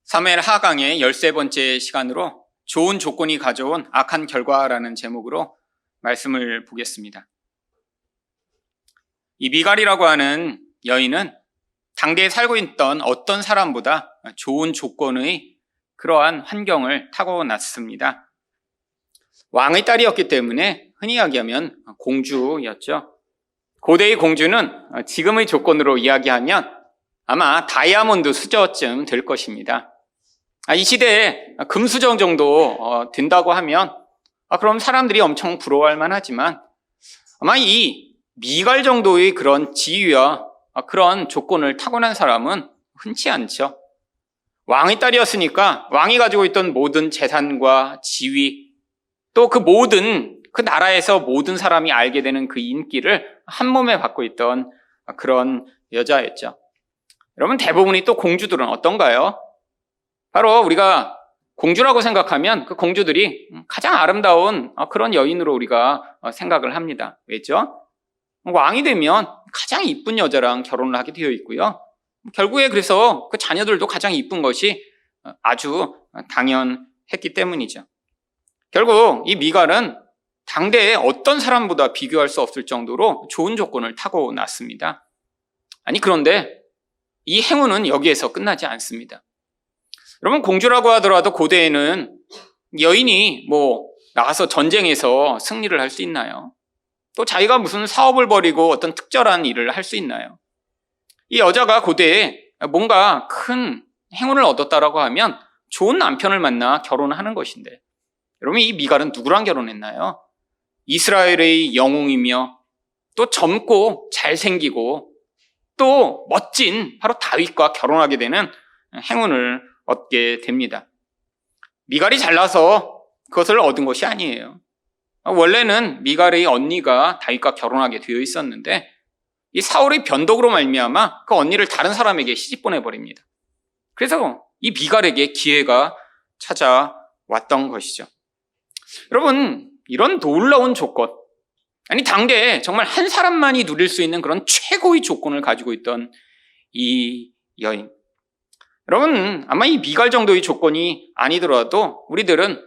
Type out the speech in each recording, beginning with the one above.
사무엘 하강의 13번째 시간으로 좋은 조건이 가져온 악한 결과라는 제목으로 말씀을 보겠습니다. 이 미갈이라고 하는 여인은 당대에 살고 있던 어떤 사람보다 좋은 조건의 그러한 환경을 타고났습니다. 왕의 딸이었기 때문에 흔히 이야기하면 공주였죠. 고대의 공주는 지금의 조건으로 이야기하면 아마 다이아몬드 수저쯤 될 것입니다. 이 시대에 금수저 정도 된다고 하면 그럼 사람들이 엄청 부러워할 만하지만 아마 이 미갈 정도의 그런 지위와 그런 조건을 타고난 사람은 흔치 않죠. 왕의 딸이었으니까 왕이 가지고 있던 모든 재산과 지위, 또 그 모든 그 나라에서 모든 사람이 알게 되는 그 인기를 한 몸에 받고 있던 그런 여자였죠. 여러분, 대부분이 또 공주들은 어떤가요? 바로 우리가 공주라고 생각하면 그 공주들이 가장 아름다운 그런 여인으로 우리가 생각을 합니다. 왜죠? 왕이 되면 가장 이쁜 여자랑 결혼을 하게 되어 있고요. 결국에 그래서 그 자녀들도 가장 이쁜 것이 아주 당연했기 때문이죠. 결국 이 미갈은 당대에 어떤 사람보다 비교할 수 없을 정도로 좋은 조건을 타고났습니다. 그런데 이 행운은 여기에서 끝나지 않습니다. 여러분, 공주라고 하더라도 고대에는 여인이 나가서 전쟁에서 승리를 할 수 있나요? 또 자기가 무슨 사업을 벌이고 어떤 특별한 일을 할 수 있나요? 이 여자가 고대에 뭔가 큰 행운을 얻었다라고 하면 좋은 남편을 만나 결혼하는 것인데, 여러분, 이 미갈은 누구랑 결혼했나요? 이스라엘의 영웅이며 또 젊고 잘생기고 또 멋진 바로 다윗과 결혼하게 되는 행운을 얻게 됩니다. 미갈이 잘나서 그것을 얻은 것이 아니에요. 원래는 미갈의 언니가 다윗과 결혼하게 되어 있었는데 이 사울의 변덕으로 말미암아 그 언니를 다른 사람에게 시집 보내버립니다. 그래서 이 미갈에게 기회가 찾아왔던 것이죠. 여러분, 이런 놀라운 조건, 당대에 정말 한 사람만이 누릴 수 있는 그런 최고의 조건을 가지고 있던 이 여인, 여러분, 아마 이 미갈 정도의 조건이 아니더라도 우리들은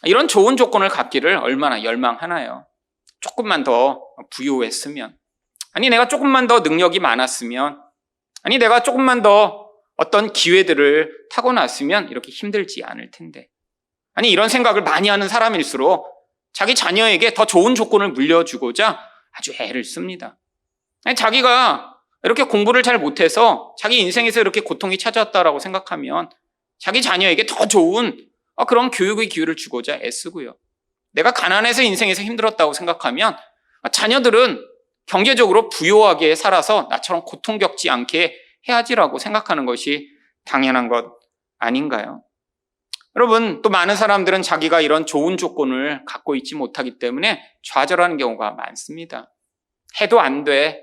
이런 좋은 조건을 갖기를 얼마나 열망하나요? 조금만 더 부유했으면, 내가 조금만 더 능력이 많았으면, 내가 조금만 더 어떤 기회들을 타고났으면 이렇게 힘들지 않을 텐데. 이런 생각을 많이 하는 사람일수록 자기 자녀에게 더 좋은 조건을 물려주고자 아주 애를 씁니다. 자기가 이렇게 공부를 잘 못해서 자기 인생에서 이렇게 고통이 찾아왔다라고 생각하면 자기 자녀에게 더 좋은 그런 교육의 기회를 주고자 애쓰고요. 내가 가난해서 인생에서 힘들었다고 생각하면 자녀들은 경제적으로 부유하게 살아서 나처럼 고통 겪지 않게 해야지라고 생각하는 것이 당연한 것 아닌가요? 여러분, 또 많은 사람들은 자기가 이런 좋은 조건을 갖고 있지 못하기 때문에 좌절하는 경우가 많습니다. 해도 안 돼.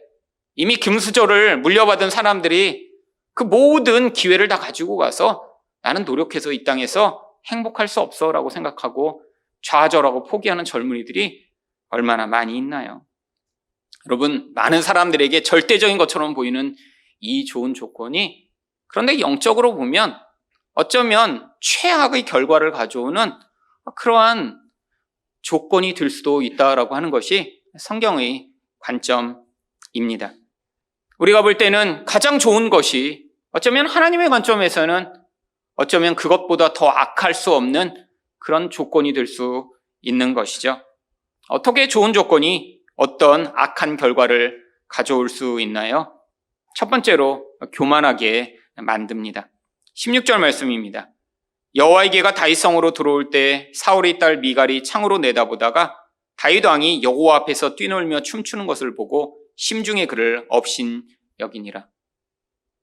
이미 금수저를 물려받은 사람들이 그 모든 기회를 다 가지고 가서 나는 노력해서 이 땅에서 행복할 수 없어 라고 생각하고 좌절하고 포기하는 젊은이들이 얼마나 많이 있나요? 여러분, 많은 사람들에게 절대적인 것처럼 보이는 이 좋은 조건이 그런데 영적으로 보면 어쩌면 최악의 결과를 가져오는 그러한 조건이 될 수도 있다라고 하는 것이 성경의 관점입니다. 우리가 볼 때는 가장 좋은 것이 어쩌면 하나님의 관점에서는 어쩌면 그것보다 더 악할 수 없는 그런 조건이 될 수 있는 것이죠. 어떻게 좋은 조건이 어떤 악한 결과를 가져올 수 있나요? 첫 번째로 교만하게 만듭니다. 16절 말씀입니다. 여호와의 개가 다윗성으로 들어올 때 사울의 딸 미갈이 창으로 내다보다가 다윗 왕이 여호와 앞에서 뛰놀며 춤추는 것을 보고 심중에 그를 업신 여기니라.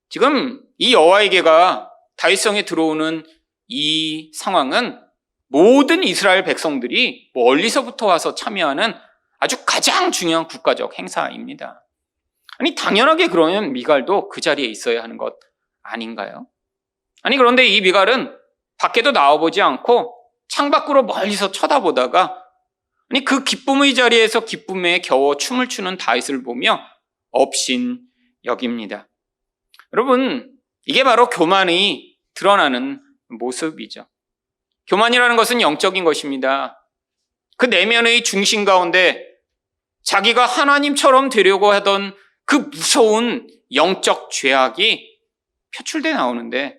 지금 이 여호와의 개가 다윗성에 들어오는 이 상황은 모든 이스라엘 백성들이 멀리서부터 와서 참여하는 아주 가장 중요한 국가적 행사입니다. 당연하게 그러면 미갈도 그 자리에 있어야 하는 것 아닌가요? 그런데 이 미갈은 밖에도 나와보지 않고 창밖으로 멀리서 쳐다보다가 그 기쁨의 자리에서 기쁨에 겨워 춤을 추는 다윗을 보며 업신 여깁니다. 여러분, 이게 바로 교만이 드러나는 모습이죠. 교만이라는 것은 영적인 것입니다. 그 내면의 중심 가운데 자기가 하나님처럼 되려고 하던 그 무서운 영적 죄악이 표출돼 나오는데,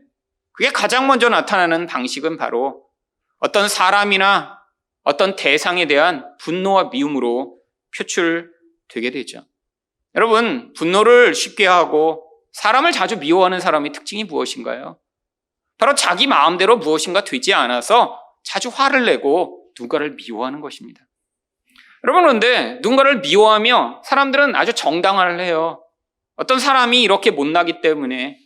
그게 가장 먼저 나타나는 방식은 바로 어떤 사람이나 어떤 대상에 대한 분노와 미움으로 표출되게 되죠. 여러분, 분노를 쉽게 하고 사람을 자주 미워하는 사람의 특징이 무엇인가요? 바로 자기 마음대로 무엇인가 되지 않아서 자주 화를 내고 누군가를 미워하는 것입니다. 여러분, 그런데 누군가를 미워하며 사람들은 아주 정당화를 해요. 어떤 사람이 이렇게 못나기 때문에,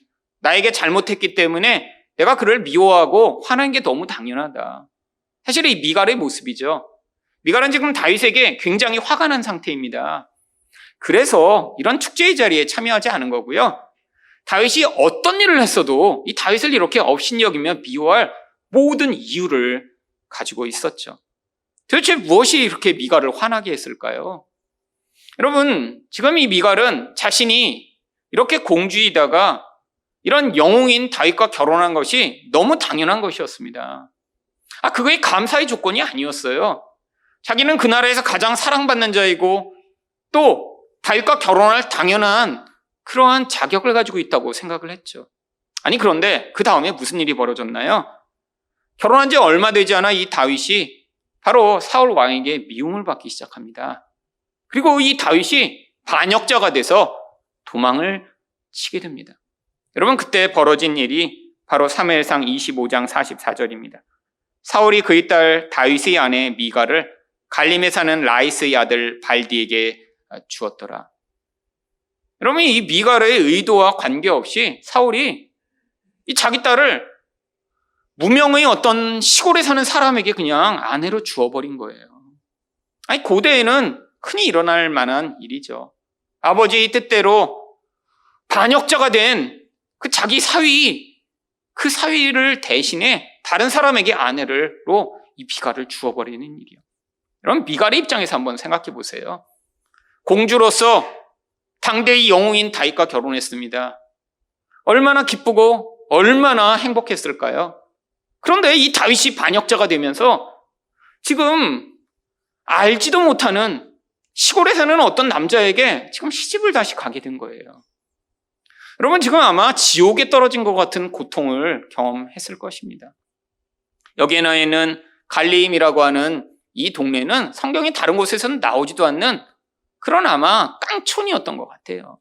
나에게 잘못했기 때문에 내가 그를 미워하고 화나는 게 너무 당연하다. 사실 이 미갈의 모습이죠. 미갈은 지금 다윗에게 굉장히 화가 난 상태입니다. 그래서 이런 축제의 자리에 참여하지 않은 거고요. 다윗이 어떤 일을 했어도 이 다윗을 이렇게 업신여기며 미워할 모든 이유를 가지고 있었죠. 도대체 무엇이 이렇게 미갈을 화나게 했을까요? 여러분, 지금 이 미갈은 자신이 이렇게 공주이다가 이런 영웅인 다윗과 결혼한 것이 너무 당연한 것이었습니다. 그게 감사의 조건이 아니었어요. 자기는 그 나라에서 가장 사랑받는 자이고 또 다윗과 결혼할 당연한 그러한 자격을 가지고 있다고 생각을 했죠. 그런데 그 다음에 무슨 일이 벌어졌나요? 결혼한 지 얼마 되지 않아 이 다윗이 바로 사울 왕에게 미움을 받기 시작합니다. 그리고 이 다윗이 반역자가 돼서 도망을 치게 됩니다. 여러분, 그때 벌어진 일이 바로 사무엘상 25장 44절입니다. 사울이 그의 딸 다윗의 아내 미갈을 갈림에 사는 라이스의 아들 발디에게 주었더라. 여러분, 이 미갈의 의도와 관계없이 사울이 이 자기 딸을 무명의 어떤 시골에 사는 사람에게 그냥 아내로 주어버린 거예요. 고대에는 흔히 일어날 만한 일이죠. 아버지의 뜻대로 반역자가 된 그 자기 사위, 그 사위를 대신에 다른 사람에게 아내로 이 미갈을 주어버리는 일이요. 여러분, 미갈의 입장에서 한번 생각해 보세요. 공주로서 당대의 영웅인 다윗과 결혼했습니다. 얼마나 기쁘고 얼마나 행복했을까요? 그런데 이 다윗이 반역자가 되면서 지금 알지도 못하는 시골에 사는 어떤 남자에게 지금 시집을 다시 가게 된 거예요. 여러분, 지금 아마 지옥에 떨어진 것 같은 고통을 경험했을 것입니다. 여기에는 갈림이라고 하는 이 동네는 성경이 다른 곳에서는 나오지도 않는 그런 아마 깡촌이었던 것 같아요.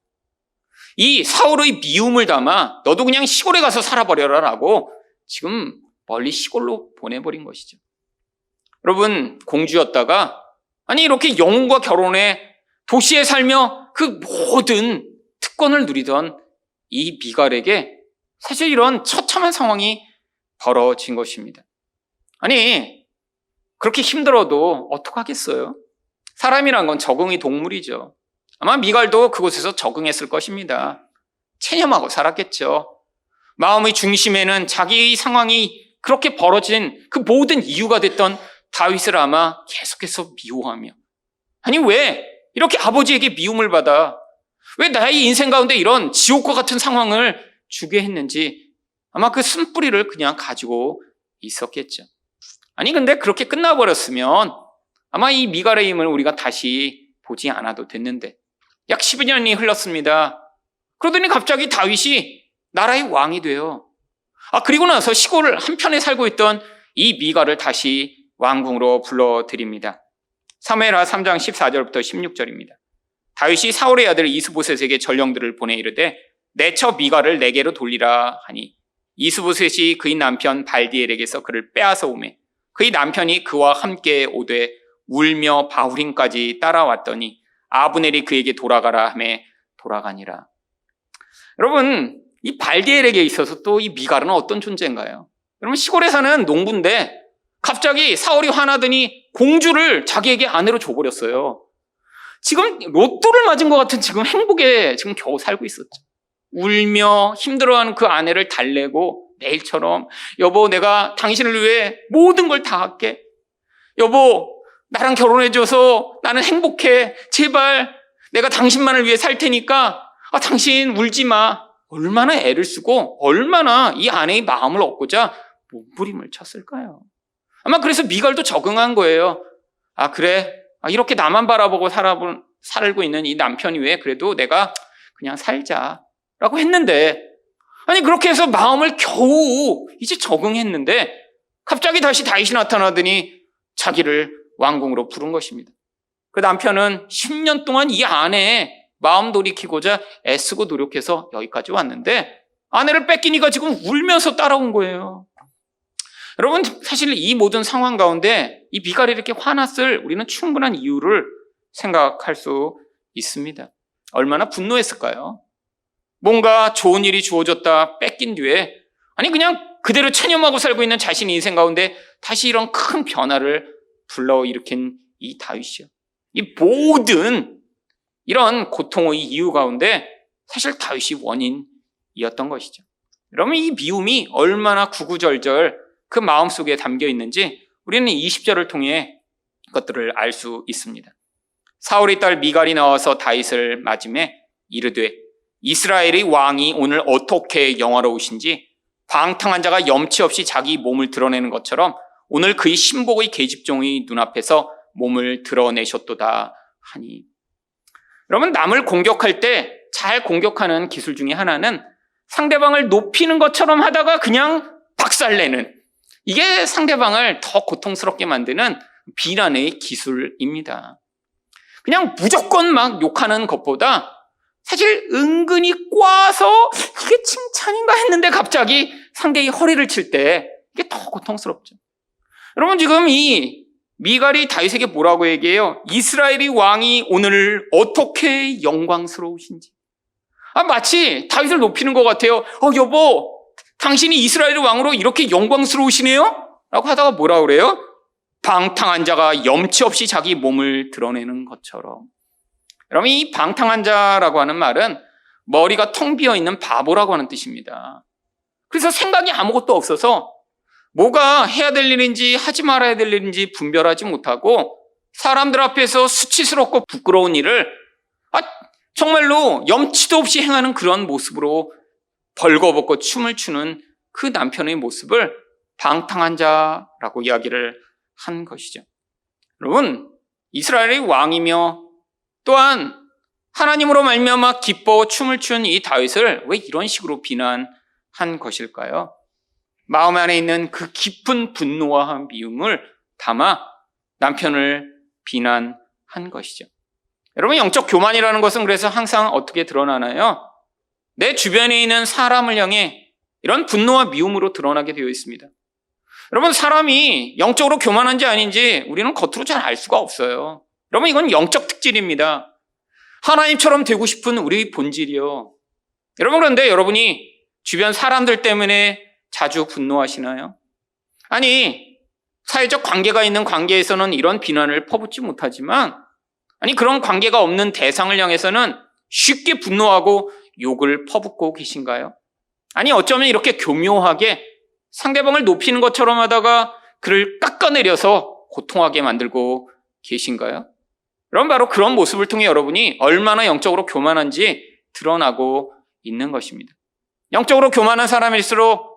이 사울의 미움을 담아 너도 그냥 시골에 가서 살아버려라 라고 지금 멀리 시골로 보내버린 것이죠. 여러분, 공주였다가 이렇게 영웅과 결혼해 도시에 살며 그 모든 특권을 누리던 이 미갈에게 사실 이런 처참한 상황이 벌어진 것입니다. 그렇게 힘들어도 어떡하겠어요? 사람이란 건 적응의 동물이죠. 아마 미갈도 그곳에서 적응했을 것입니다. 체념하고 살았겠죠. 마음의 중심에는 자기의 상황이 그렇게 벌어진 그 모든 이유가 됐던 다윗을 아마 계속해서 미워하며, 왜 이렇게 아버지에게 미움을 받아, 왜 나의 인생 가운데 이런 지옥과 같은 상황을 주게 했는지 아마 그 쓴뿌리를 그냥 가지고 있었겠죠. 근데 그렇게 끝나버렸으면 아마 이 미갈의 힘을 우리가 다시 보지 않아도 됐는데, 약 12년이 흘렀습니다. 그러더니 갑자기 다윗이 나라의 왕이 돼요. 그리고 나서 시골 한편에 살고 있던 이 미갈을 다시 왕궁으로 불러드립니다. 사무엘하 3장 14절부터 16절입니다. 다윗이 사울의 아들 이스보셋에게 전령들을 보내 이르되 내 처 미갈을 내게로 돌리라 하니 이스보셋이 그의 남편 발디엘에게서 그를 빼앗아 오매 그의 남편이 그와 함께 오되 울며 바후림까지 따라왔더니 아브넬이 그에게 돌아가라 하매 돌아가니라. 여러분, 이 발디엘에게 있어서 또 이 미갈은 어떤 존재인가요? 여러분, 시골에 사는 농부인데 갑자기 사울이 화나더니 공주를 자기에게 아내로 줘버렸어요. 지금 로또를 맞은 것 같은 지금 행복에 지금 겨우 살고 있었죠. 울며 힘들어하는 그 아내를 달래고 내일처럼 여보, 내가 당신을 위해 모든 걸 다 할게. 여보, 나랑 결혼해줘서 나는 행복해. 제발 내가 당신만을 위해 살 테니까 당신 울지 마. 얼마나 애를 쓰고 얼마나 이 아내의 마음을 얻고자 몸부림을 쳤을까요? 아마 그래서 미갈도 적응한 거예요. 아, 그래. 이렇게 나만 바라보고 살고 있는 이 남편이 왜 그래도 내가 그냥 살자라고 했는데, 아니 그렇게 해서 마음을 겨우 이제 적응했는데 갑자기 다시 다윗이 나타나더니 자기를 왕궁으로 부른 것입니다. 그 남편은 10년 동안 이 아내의 마음 돌이키고자 애쓰고 노력해서 여기까지 왔는데 아내를 뺏기니까 지금 울면서 따라온 거예요. 여러분, 사실 이 모든 상황 가운데 이 미갈이 이렇게 화났을 우리는 충분한 이유를 생각할 수 있습니다. 얼마나 분노했을까요? 뭔가 좋은 일이 주어졌다 뺏긴 뒤에 아니 그냥 그대로 체념하고 살고 있는 자신의 인생 가운데 다시 이런 큰 변화를 불러일으킨 이 다윗이요. 이 모든 이런 고통의 이유 가운데 사실 다윗이 원인이었던 것이죠. 여러분, 이 미움이 얼마나 구구절절 그 마음속에 담겨 있는지 우리는 20절을 통해 그것들을 알 수 있습니다. 사울의 딸 미갈이 나와서 다윗을 맞으매 이르되 이스라엘의 왕이 오늘 어떻게 영화로우신지 방탕한 자가 염치 없이 자기 몸을 드러내는 것처럼 오늘 그의 신복의 계집종의 눈앞에서 몸을 드러내셨도다 하니. 여러분, 남을 공격할 때 잘 공격하는 기술 중에 하나는 상대방을 높이는 것처럼 하다가 그냥 박살내는, 이게 상대방을 더 고통스럽게 만드는 비난의 기술입니다. 그냥 무조건 막 욕하는 것보다 사실 은근히 꽈서 이게 칭찬인가 했는데 갑자기 상대의 허리를 칠 때 이게 더 고통스럽죠. 여러분, 지금 이 미갈이 다윗에게 뭐라고 얘기해요? 이스라엘의 왕이 오늘 어떻게 영광스러우신지. 마치 다윗을 높이는 것 같아요. 여보, 당신이 이스라엘의 왕으로 이렇게 영광스러우시네요? 라고 하다가 뭐라 그래요? 방탕한 자가 염치 없이 자기 몸을 드러내는 것처럼. 여러분, 이 방탕한 자라고 하는 말은 머리가 텅 비어 있는 바보라고 하는 뜻입니다. 그래서 생각이 아무것도 없어서 뭐가 해야 될 일인지 하지 말아야 될 일인지 분별하지 못하고 사람들 앞에서 수치스럽고 부끄러운 일을 정말로 염치도 없이 행하는 그런 모습으로 벌거벗고 춤을 추는 그 남편의 모습을 방탕한 자라고 이야기를 한 것이죠. 여러분, 이스라엘의 왕이며 또한 하나님으로 말미암아 기뻐 춤을 춘 이 다윗을 왜 이런 식으로 비난한 것일까요? 마음 안에 있는 그 깊은 분노와 미움을 담아 남편을 비난한 것이죠. 여러분, 영적 교만이라는 것은 그래서 항상 어떻게 드러나나요? 내 주변에 있는 사람을 향해 이런 분노와 미움으로 드러나게 되어 있습니다. 여러분, 사람이 영적으로 교만한지 아닌지 우리는 겉으로 잘 알 수가 없어요. 여러분, 이건 영적 특질입니다. 하나님처럼 되고 싶은 우리의 본질이요. 여러분, 그런데 여러분이 주변 사람들 때문에 자주 분노하시나요? 아니, 사회적 관계가 있는 관계에서는 이런 비난을 퍼붓지 못하지만 그런 관계가 없는 대상을 향해서는 쉽게 분노하고 욕을 퍼붓고 계신가요? 어쩌면 이렇게 교묘하게 상대방을 높이는 것처럼 하다가 그를 깎아내려서 고통하게 만들고 계신가요? 여러분, 바로 그런 모습을 통해 여러분이 얼마나 영적으로 교만한지 드러나고 있는 것입니다. 영적으로 교만한 사람일수록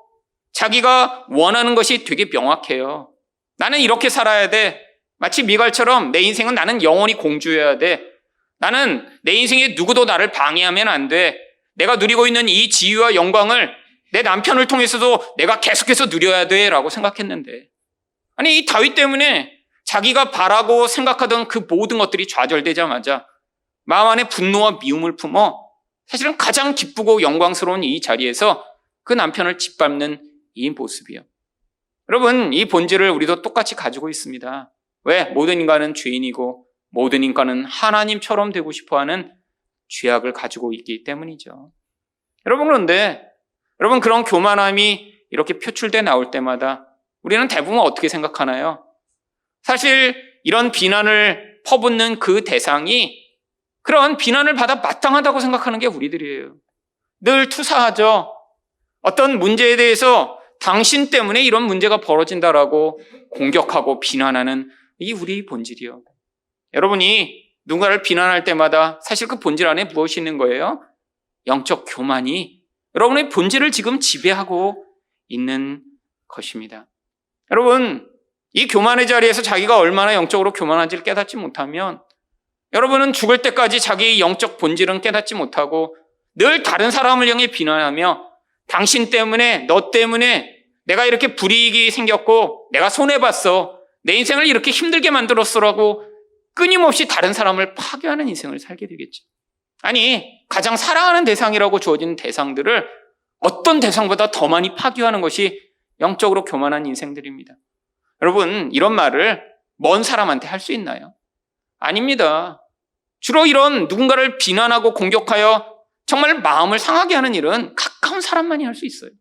자기가 원하는 것이 되게 명확해요. 나는 이렇게 살아야 돼. 마치 미갈처럼 내 인생은 나는 영원히 공주여야 돼. 나는 내 인생에 누구도 나를 방해하면 안 돼. 내가 누리고 있는 이 지위와 영광을 내 남편을 통해서도 내가 계속해서 누려야 돼 라고 생각했는데, 이 다윗 때문에 자기가 바라고 생각하던 그 모든 것들이 좌절되자마자 마음 안에 분노와 미움을 품어 사실은 가장 기쁘고 영광스러운 이 자리에서 그 남편을 짓밟는 이 모습이요. 여러분, 이 본질을 우리도 똑같이 가지고 있습니다. 왜? 모든 인간은 죄인이고 모든 인간은 하나님처럼 되고 싶어하는 죄악을 가지고 있기 때문이죠. 여러분, 그런데 여러분, 그런 교만함이 이렇게 표출돼 나올 때마다 우리는 대부분 어떻게 생각하나요? 사실 이런 비난을 퍼붓는 그 대상이 그런 비난을 받아 마땅하다고 생각하는 게 우리들이에요. 늘 투사하죠. 어떤 문제에 대해서 당신 때문에 이런 문제가 벌어진다라고 공격하고 비난하는 이 우리 본질이요. 여러분이 누군가를 비난할 때마다 사실 그 본질 안에 무엇이 있는 거예요? 영적 교만이 여러분의 본질을 지금 지배하고 있는 것입니다. 여러분, 이 교만의 자리에서 자기가 얼마나 영적으로 교만한지를 깨닫지 못하면 여러분은 죽을 때까지 자기의 영적 본질은 깨닫지 못하고 늘 다른 사람을 향해 비난하며 당신 때문에, 너 때문에 내가 이렇게 불이익이 생겼고 내가 손해봤어, 내 인생을 이렇게 힘들게 만들었어라고 끊임없이 다른 사람을 파괴하는 인생을 살게 되겠죠. 아니, 가장 사랑하는 대상이라고 주어진 대상들을 어떤 대상보다 더 많이 파괴하는 것이 영적으로 교만한 인생들입니다. 여러분, 이런 말을 먼 사람한테 할 수 있나요? 아닙니다. 주로 이런 누군가를 비난하고 공격하여 정말 마음을 상하게 하는 일은 가까운 사람만이 할 수 있어요.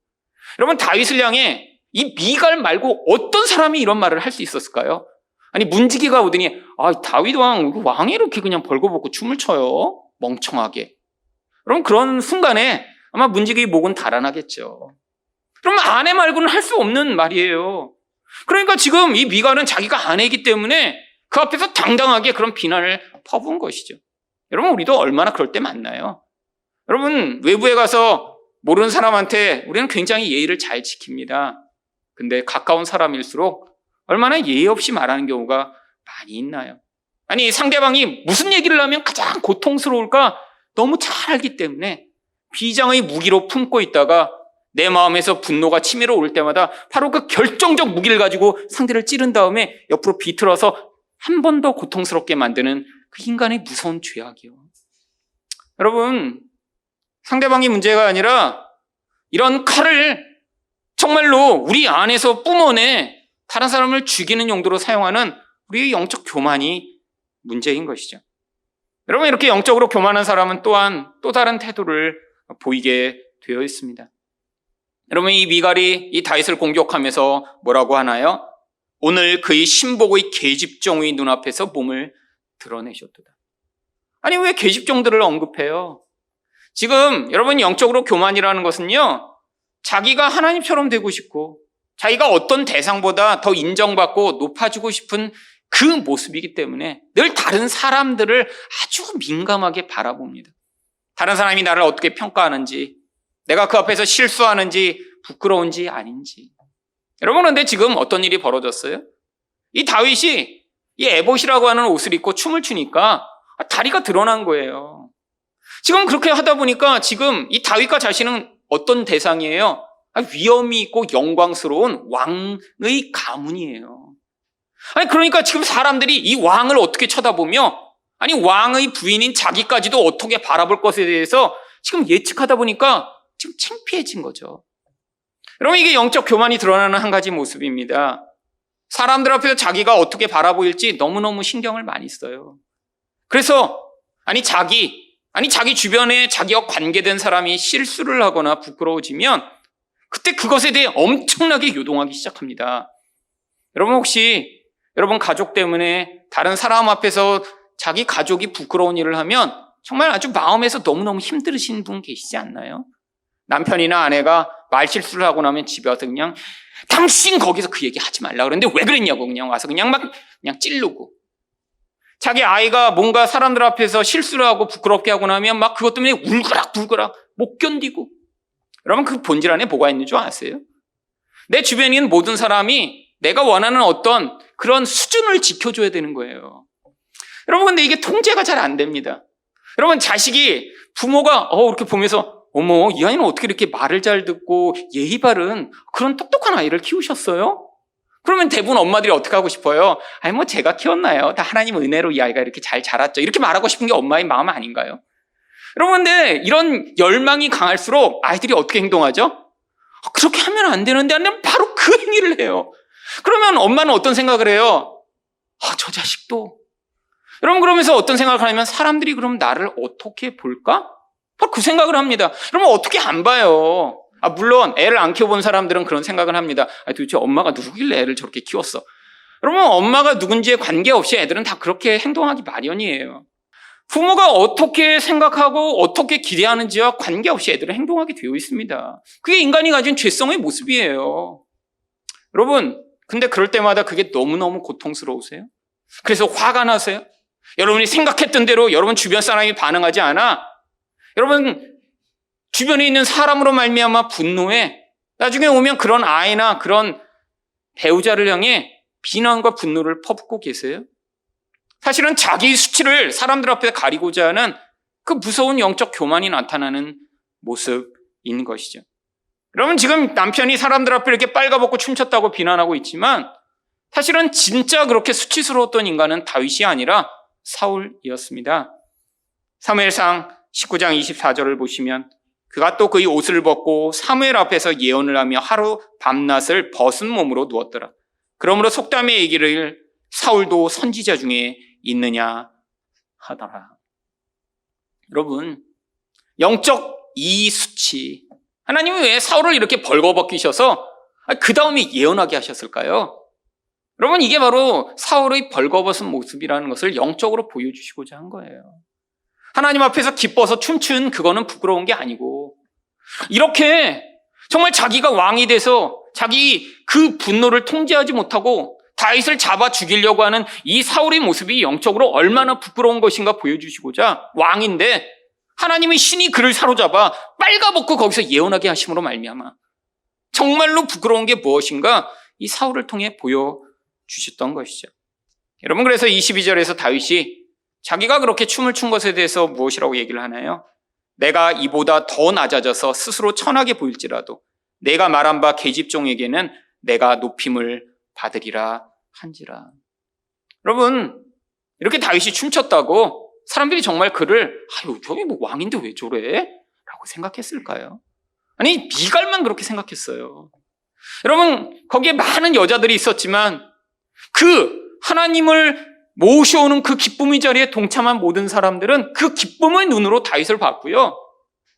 여러분, 다윗을 향해 이 미갈 말고 어떤 사람이 이런 말을 할 수 있었을까요? 아니, 문지기가 오더니 다윗 왕이 이렇게 그냥 벌거벗고 춤을 춰요? 멍청하게. 그럼 그런 순간에 아마 문지기의 목은 달아나겠죠. 그럼 아내 말고는 할 수 없는 말이에요. 그러니까 지금 이 미갈은 자기가 아내이기 때문에 그 앞에서 당당하게 그런 비난을 퍼부은 것이죠. 여러분, 우리도 얼마나 그럴 때 많나요? 여러분, 외부에 가서 모르는 사람한테 우리는 굉장히 예의를 잘 지킵니다. 근데 가까운 사람일수록 얼마나 예의 없이 말하는 경우가 많이 있나요? 아니, 상대방이 무슨 얘기를 하면 가장 고통스러울까 너무 잘 알기 때문에 비장의 무기로 품고 있다가 내 마음에서 분노가 치밀어 올 때마다 바로 그 결정적 무기를 가지고 상대를 찌른 다음에 옆으로 비틀어서 한 번 더 고통스럽게 만드는 그 인간의 무서운 죄악이요. 여러분, 상대방이 문제가 아니라 이런 칼을 정말로 우리 안에서 뿜어내 다른 사람을 죽이는 용도로 사용하는 우리의 영적 교만이 문제인 것이죠. 여러분, 이렇게 영적으로 교만한 사람은 또한 또 다른 태도를 보이게 되어 있습니다. 여러분, 이 미갈이 이 다윗을 공격하면서 뭐라고 하나요? 오늘 그의 신복의 계집종의 눈앞에서 몸을 드러내셨도다. 아니, 왜 계집종들을 언급해요? 지금 여러분, 영적으로 교만이라는 것은요, 자기가 하나님처럼 되고 싶고 자기가 어떤 대상보다 더 인정받고 높아지고 싶은 그 모습이기 때문에 늘 다른 사람들을 아주 민감하게 바라봅니다. 다른 사람이 나를 어떻게 평가하는지, 내가 그 앞에서 실수하는지 부끄러운지 아닌지. 여러분, 그런데 지금 어떤 일이 벌어졌어요? 이 다윗이 이 에봇이라고 하는 옷을 입고 춤을 추니까 다리가 드러난 거예요. 지금 그렇게 하다 보니까 지금 이 다윗과 자신은 어떤 대상이에요? 위엄이 있고 영광스러운 왕의 가문이에요. 아니, 그러니까 지금 사람들이 이 왕을 어떻게 쳐다보며, 아니, 왕의 부인인 자기까지도 어떻게 바라볼 것에 대해서 지금 예측하다 보니까 지금 창피해진 거죠. 여러분, 이게 영적 교만이 드러나는 한 가지 모습입니다. 사람들 앞에서 자기가 어떻게 바라보일지 너무너무 신경을 많이 써요. 그래서 자기 주변에 자기와 관계된 사람이 실수를 하거나 부끄러워지면 그때 그것에 대해 엄청나게 요동하기 시작합니다. 여러분, 혹시 여러분 가족 때문에 다른 사람 앞에서 자기 가족이 부끄러운 일을 하면 정말 아주 마음에서 너무너무 힘들으신 분 계시지 않나요? 남편이나 아내가 말실수를 하고 나면 집에 와서 그냥 당신 거기서 그 얘기 하지 말라 그랬는데 왜 그랬냐고 그냥 와서 그냥 찌르고, 자기 아이가 뭔가 사람들 앞에서 실수를 하고 부끄럽게 하고 나면 막 그것 때문에 울그락 못 견디고. 여러분, 그 본질 안에 뭐가 있는 줄 아세요? 내 주변에 있는 모든 사람이 내가 원하는 어떤 그런 수준을 지켜줘야 되는 거예요. 여러분, 근데 이게 통제가 잘 안 됩니다. 여러분, 자식이 부모가 이렇게 보면서 어머, 이 아이는 어떻게 이렇게 말을 잘 듣고 예의 바른 그런 똑똑한 아이를 키우셨어요? 그러면 대부분 엄마들이 어떻게 하고 싶어요? 아니, 뭐 제가 키웠나요? 다 하나님 은혜로 이 아이가 이렇게 잘 자랐죠. 이렇게 말하고 싶은 게 엄마의 마음 아닌가요? 여러분, 근데 이런 열망이 강할수록 아이들이 어떻게 행동하죠? 그렇게 하면 안 되는데 하면 바로 그 행위를 해요. 그러면 엄마는 어떤 생각을 해요? 저 자식도. 여러분, 그러면서 어떤 생각을 하냐면 사람들이 그럼 나를 어떻게 볼까? 바로 그 생각을 합니다. 그러면 어떻게 안 봐요? 물론 애를 안 키워본 사람들은 그런 생각을 합니다. 도대체 엄마가 누구길래 애를 저렇게 키웠어? 여러분, 엄마가 누군지에 관계없이 애들은 다 그렇게 행동하기 마련이에요. 부모가 어떻게 생각하고 어떻게 기대하는지와 관계없이 애들은 행동하게 되어 있습니다. 그게 인간이 가진 죄성의 모습이에요. 여러분, 근데 그럴 때마다 그게 너무너무 고통스러우세요? 그래서 화가 나세요? 여러분이 생각했던 대로 여러분 주변 사람이 반응하지 않아? 여러분, 주변에 있는 사람으로 말미암아 분노해 나중에 오면 그런 아이나 그런 배우자를 향해 비난과 분노를 퍼붓고 계세요? 사실은 자기 수치를 사람들 앞에 가리고자 하는 그 무서운 영적 교만이 나타나는 모습인 것이죠. 여러분, 지금 남편이 사람들 앞에 이렇게 빨가벗고 춤췄다고 비난하고 있지만 사실은 진짜 그렇게 수치스러웠던 인간은 다윗이 아니라 사울이었습니다. 사무엘상 19장 24절을 보시면 그가 또 그의 옷을 벗고 사무엘 앞에서 예언을 하며 하루 밤낮을 벗은 몸으로 누웠더라. 그러므로 속담에 이르기를 사울도 선지자 중에 있느냐 하더라. 여러분, 영적 이수치, 하나님이 왜 사울을 이렇게 벌거벗기셔서 그 다음에 예언하게 하셨을까요? 여러분, 이게 바로 사울의 벌거벗은 모습이라는 것을 영적으로 보여주시고자 한 거예요. 하나님 앞에서 기뻐서 춤춘 그거는 부끄러운 게 아니고, 이렇게 정말 자기가 왕이 돼서 자기 그 분노를 통제하지 못하고 다윗을 잡아 죽이려고 하는 이 사울의 모습이 영적으로 얼마나 부끄러운 것인가 보여주시고자, 왕인데 하나님의 신이 그를 사로잡아 빨가벗고 거기서 예언하게 하심으로 말미암아 정말로 부끄러운 게 무엇인가 이 사울을 통해 보여주셨던 것이죠. 여러분, 그래서 22절에서 다윗이 자기가 그렇게 춤을 춘 것에 대해서 무엇이라고 얘기를 하나요? 내가 이보다 더 낮아져서 스스로 천하게 보일지라도 내가 말한 바 계집종에게는 내가 높임을 받으리라 한지라. 여러분, 이렇게 다윗이 춤췄다고 사람들이 정말 그를 저기 뭐 왕인데 왜 저래? 라고 생각했을까요? 아니, 미갈만 그렇게 생각했어요. 여러분, 거기에 많은 여자들이 있었지만 그 하나님을 모셔오는 그 기쁨의 자리에 동참한 모든 사람들은 그 기쁨의 눈으로 다윗을 봤고요.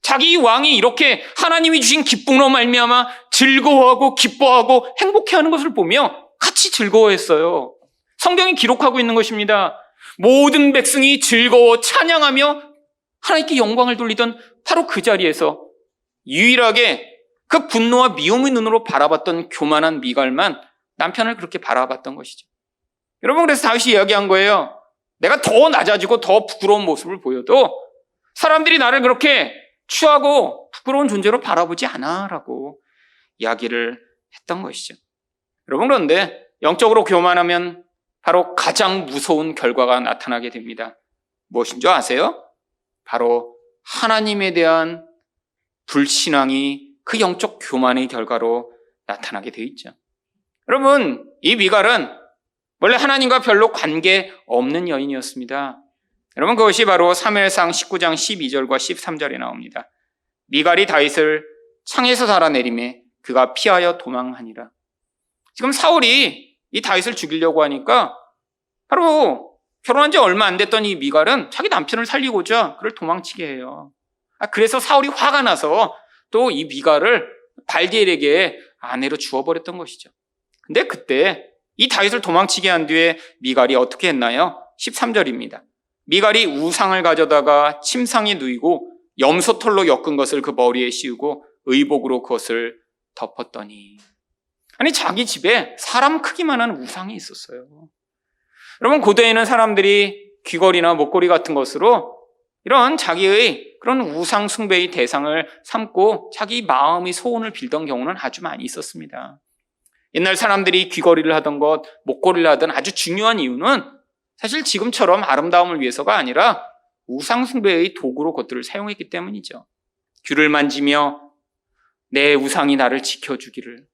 자기 왕이 이렇게 하나님이 주신 기쁨으로 말미암아 즐거워하고 기뻐하고 행복해하는 것을 보며 같이 즐거워했어요. 성경이 기록하고 있는 것입니다. 모든 백성이 즐거워 찬양하며 하나님께 영광을 돌리던 바로 그 자리에서 유일하게 그 분노와 미움의 눈으로 바라봤던 교만한 미갈만 남편을 그렇게 바라봤던 것이죠. 여러분, 그래서 다윗이 이야기한 거예요. 내가 더 낮아지고 더 부끄러운 모습을 보여도 사람들이 나를 그렇게 추하고 부끄러운 존재로 바라보지 않아 라고 이야기를 했던 것이죠. 여러분, 그런데 영적으로 교만하면 바로 가장 무서운 결과가 나타나게 됩니다. 무엇인 줄 아세요? 바로 하나님에 대한 불신앙이 그 영적 교만의 결과로 나타나게 되어 있죠. 여러분, 이 미갈은 원래 하나님과 별로 관계 없는 여인이었습니다. 여러분, 그것이 바로 사무엘상 19장 12절과 13절에 나옵니다. 미갈이 다윗을 창에서 달아내리매 그가 피하여 도망하니라. 지금 사울이 이 다윗을 죽이려고 하니까 바로 결혼한 지 얼마 안 됐던 이 미갈은 자기 남편을 살리고자 그를 도망치게 해요. 그래서 사울이 화가 나서 또 이 미갈을 발디엘에게 아내로 주어버렸던 것이죠. 근데 그때 이 다윗을 도망치게 한 뒤에 미갈이 어떻게 했나요? 13절입니다. 미갈이 우상을 가져다가 침상에 누이고 염소털로 엮은 것을 그 머리에 씌우고 의복으로 그것을 덮었더니, 아니, 자기 집에 사람 크기만한 우상이 있었어요. 여러분, 고대에는 사람들이 귀걸이나 목걸이 같은 것으로 이런 자기의 그런 우상 숭배의 대상을 삼고 자기 마음의 소원을 빌던 경우는 아주 많이 있었습니다. 옛날 사람들이 귀걸이를 하던 것, 목걸이를 하던 아주 중요한 이유는 사실 지금처럼 아름다움을 위해서가 아니라 우상 숭배의 도구로 그것들을 사용했기 때문이죠. 귀를 만지며 내 우상이 나를 지켜주기를,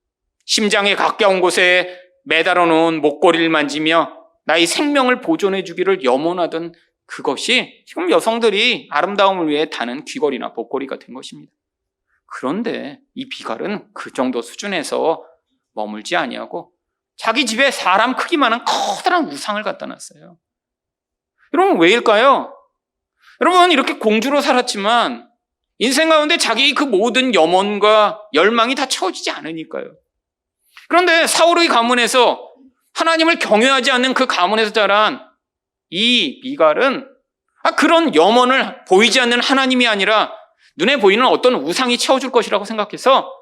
심장에 가까운 곳에 매달아 놓은 목걸이를 만지며 나의 생명을 보존해 주기를 염원하던 그것이 지금 여성들이 아름다움을 위해 다는 귀걸이나 목걸이가 된 것입니다. 그런데 이 미갈은 그 정도 수준에서 머물지 아니하고 자기 집에 사람 크기만한 커다란 우상을 갖다 놨어요. 여러분, 왜일까요? 여러분, 이렇게 공주로 살았지만 인생 가운데 자기 그 모든 염원과 열망이 다 채워지지 않으니까요. 그런데 사울의 가문에서 하나님을 경외하지 않는 그 가문에서 자란 이 미갈은 그런 염원을 보이지 않는 하나님이 아니라 눈에 보이는 어떤 우상이 채워줄 것이라고 생각해서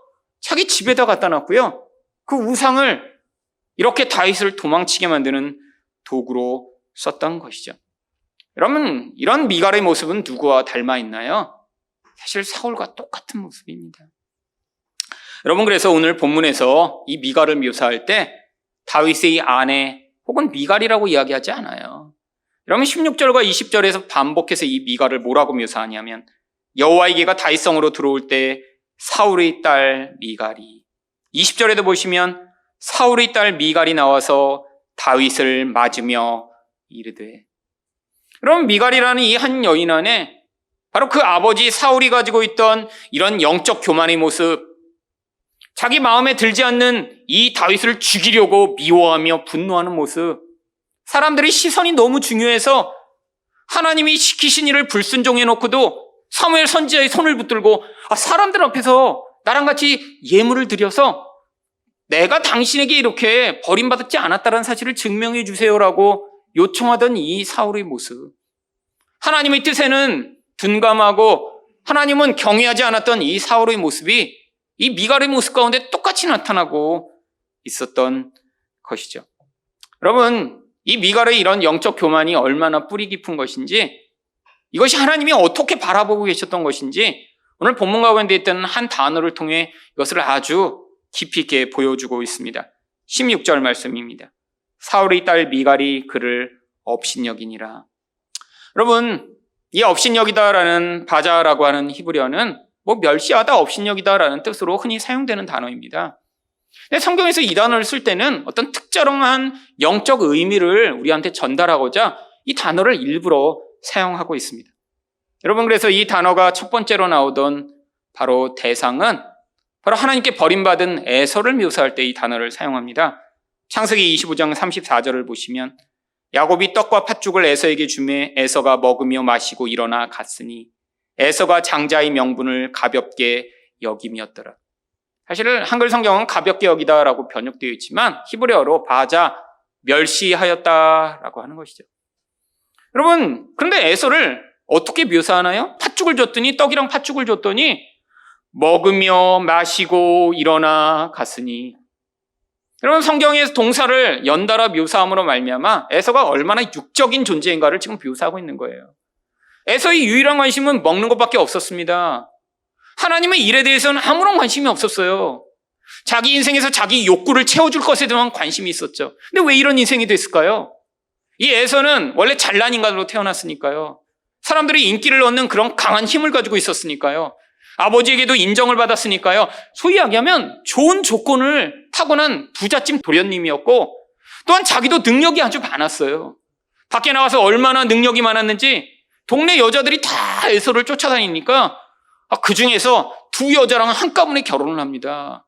자기 집에다 갖다 놨고요. 그 우상을 이렇게 다윗을 도망치게 만드는 도구로 썼던 것이죠. 여러분, 이런 미갈의 모습은 누구와 닮아 있나요? 사실 사울과 똑같은 모습입니다. 여러분, 그래서 오늘 본문에서 이 미갈을 묘사할 때 다윗의 아내 혹은 미갈이라고 이야기하지 않아요. 여러분, 16절과 20절에서 반복해서 이 미갈을 뭐라고 묘사하냐면 여호와에게가 다윗성으로 들어올 때 사울의 딸 미갈이, 20절에도 보시면 사울의 딸 미갈이 나와서 다윗을 맞으며 이르되. 그럼 미갈이라는 이 한 여인 안에 바로 그 아버지 사울이 가지고 있던 이런 영적 교만의 모습, 자기 마음에 들지 않는 이 다윗을 죽이려고 미워하며 분노하는 모습, 사람들의 시선이 너무 중요해서 하나님이 시키신 일을 불순종해 놓고도 사무엘 선지자의 손을 붙들고 사람들 앞에서 나랑 같이 예물을 드려서 내가 당신에게 이렇게 버림받지 않았다는 사실을 증명해 주세요라고 요청하던 이 사울의 모습, 하나님의 뜻에는 둔감하고 하나님은 경외하지 않았던 이 사울의 모습이 이 미갈의 모습 가운데 똑같이 나타나고 있었던 것이죠. 여러분, 이 미갈의 이런 영적 교만이 얼마나 뿌리 깊은 것인지, 이것이 하나님이 어떻게 바라보고 계셨던 것인지 오늘 본문 가운데 있던 한 단어를 통해 이것을 아주 깊이 있게 보여주고 있습니다. 16절 말씀입니다. 사울의 딸 미갈이 그를 업신여기니라. 여러분, 이 업신여기다라는 바자라고 하는 히브리어는 멸시하다, 업신여기다라는 뜻으로 흔히 사용되는 단어입니다. 근데 성경에서 이 단어를 쓸 때는 어떤 특정한 영적 의미를 우리한테 전달하고자 이 단어를 일부러 사용하고 있습니다. 여러분, 그래서 이 단어가 첫 번째로 나오던 바로 대상은 바로 하나님께 버림받은 에서를 묘사할 때 이 단어를 사용합니다. 창세기 25장 34절을 보시면 야곱이 떡과 팥죽을 에서에게 주매 에서가 먹으며 마시고 일어나 갔으니 에서가 장자의 명분을 가볍게 여김이었더라. 사실은 한글 성경은 가볍게 여기다라고 번역되어 있지만 히브리어로 바자, 멸시하였다라고 하는 것이죠. 여러분, 그런데 에서를 어떻게 묘사하나요? 팥죽을 줬더니, 떡이랑 팥죽을 줬더니 먹으며 마시고 일어나 갔으니. 여러분, 성경의 동사를 연달아 묘사함으로 말미암아 에서가 얼마나 육적인 존재인가를 지금 묘사하고 있는 거예요. 에서의 유일한 관심은 먹는 것밖에 없었습니다. 하나님의 일에 대해서는 아무런 관심이 없었어요. 자기 인생에서 자기 욕구를 채워줄 것에 대한 관심이 있었죠. 근데 왜 이런 인생이 됐을까요? 이 에서는 원래 잘난 인간으로 태어났으니까요. 사람들이 인기를 얻는 그런 강한 힘을 가지고 있었으니까요. 아버지에게도 인정을 받았으니까요. 소위 이야기하면 좋은 조건을 타고난 부잣집 도련님이었고, 또한 자기도 능력이 아주 많았어요. 밖에 나가서 얼마나 능력이 많았는지 동네 여자들이 다 에서를 쫓아다니니까 그 중에서 두 여자랑 한꺼번에 결혼을 합니다.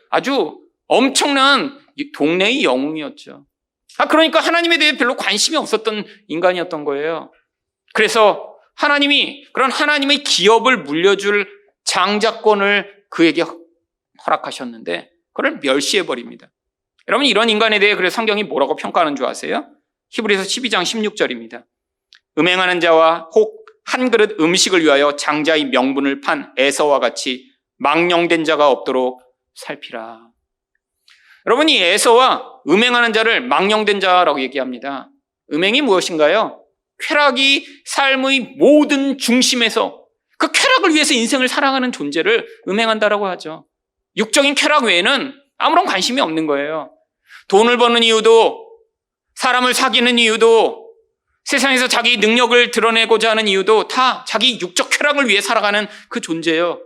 아주 엄청난 동네의 영웅이었죠. 그러니까 하나님에 대해 별로 관심이 없었던 인간이었던 거예요. 그래서 하나님이 그런 하나님의 기업을 물려줄 장자권을 그에게 허락하셨는데 그걸 멸시해버립니다. 여러분, 이런 인간에 대해 그래서 성경이 뭐라고 평가하는 줄 아세요? 히브리서 12장 16절입니다. 음행하는 자와 혹 한 그릇 음식을 위하여 장자의 명분을 판 에서와 같이 망령된 자가 없도록 살피라. 여러분, 이 에서와 음행하는 자를 망령된 자라고 얘기합니다. 음행이 무엇인가요? 쾌락이 삶의 모든 중심에서 그 쾌락을 위해서 인생을 살아가는 존재를 음행한다라고 하죠. 육적인 쾌락 외에는 아무런 관심이 없는 거예요. 돈을 버는 이유도, 사람을 사귀는 이유도, 세상에서 자기 능력을 드러내고자 하는 이유도 다 자기 육적 쾌락을 위해 살아가는 그 존재예요.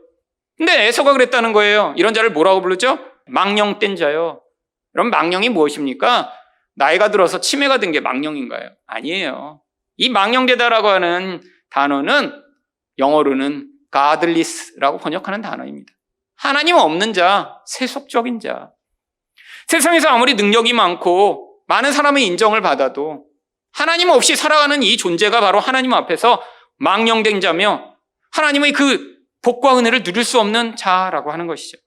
근데 에서가 그랬다는 거예요. 이런 자를 뭐라고 부르죠? 망령된 자요. 그럼 망령이 무엇입니까? 나이가 들어서 치매가 든 게 망령인가요? 아니에요. 이 망령되다라고 하는 단어는 영어로는 godless라고 번역하는 단어입니다. 하나님 없는 자, 세속적인 자. 세상에서 아무리 능력이 많고 많은 사람의 인정을 받아도 하나님 없이 살아가는 이 존재가 바로 하나님 앞에서 망령된 자며 하나님의 그 복과 은혜를 누릴 수 없는 자라고 하는 것이죠.